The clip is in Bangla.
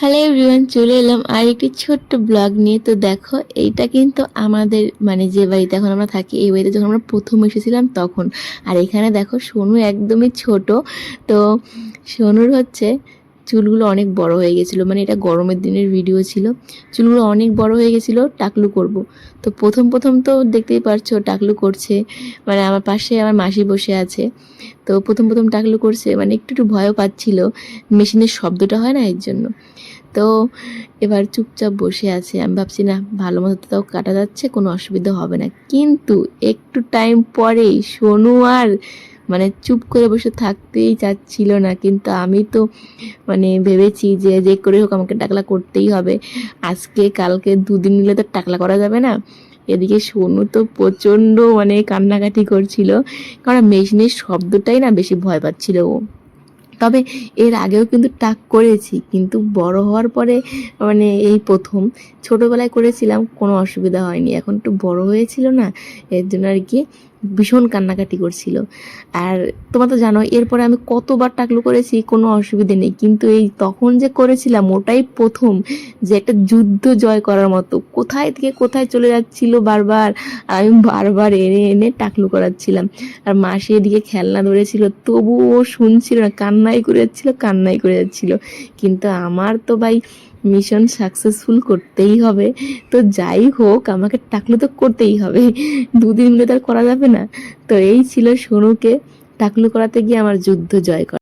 হ্যালো এভরিওয়ান, চলে এলাম আর একটি ছোট্ট ব্লগ নিয়ে। তো দেখো, এইটা কিন্তু আমাদের যে বাড়িতে এখন আমরা থাকি, এই বাড়িতে যখন আমরা প্রথম এসেছিলাম তখন। আর এখানে দেখো, সোনু একদমই ছোট। তো সোনুর চুলগুলো অনেক বড় হয়ে গেছিলো, এটা গরমের দিনের ভিডিও ছিল। চুলগুলো অনেক বড় হয়ে গেছিলো, টাকলু করব। তো প্রথম প্রথম তো দেখতেই পারছো টাকলু করছে, আমার পাশে আমার মাসি বসে আছে। তো প্রথম প্রথম টাকলু করছে, একটু একটু ভয়ও পাচ্ছিল, মেশিনের শব্দটা হয় না, এর জন্য। তো এবার চুপচাপ বসে আছে। আমি ভাবছি না, ভালো মতো তাও কাটা যাচ্ছে, কোনো অসুবিধা হবে না। কিন্তু একটু টাইম পরেই সোনু আর চুপ করে বসে থাকতেই চাচ্ছিল না। কিন্তু আমি তো ভেবেছি যে যে করে হোক আমাকে টাকলা করতেই হবে। আজকে কালকে দুদিন মিলে তো টাকলা করা যাবে না। এদিকে সোনু তো প্রচণ্ড কান্নাকাটি করছিল, কারণ মেশিনের শব্দটাই না বেশি ভয় পাচ্ছিল ও। তবে এর আগেও কিন্তু টাক করেছি, কিন্তু বড় হওয়ার পরে এই প্রথম। ছোটোবেলায় করেছিলাম, কোনো অসুবিধা হয়নি। এখন একটু বড় হয়েছিল না, এর জন্য আর কি ভীষণ কান্নাকাটি করছিল। আর তোমরা তো জানো, এরপরে আমি কতবার টাকলু করেছি, কোনো অসুবিধে নেই। কিন্তু এই তখন যে করেছিলাম, ওটাই প্রথম, যে একটা যুদ্ধ জয় করার মতো। কোথায় থেকে কোথায় চলে যাচ্ছিল বারবার, আর আমি বারবার এনে এনে টাকলু করাচ্ছিলাম। আর মাসি এদিকে খেলনা ধরেছিল, তবুও শুনছিল না, কান্নাই করে যাচ্ছিল। কিন্তু আমার তো ভাই মিশন সাকসেসফুল করতেই হবে। তো যাই হোক, আমাকে টাকলু তো করতেই হবে, দুদিন মিলে তো আর করা যাবে না। তো এই ছিল সোনুকে টাকলু করাতে গিয়ে আমার যুদ্ধ জয় করা।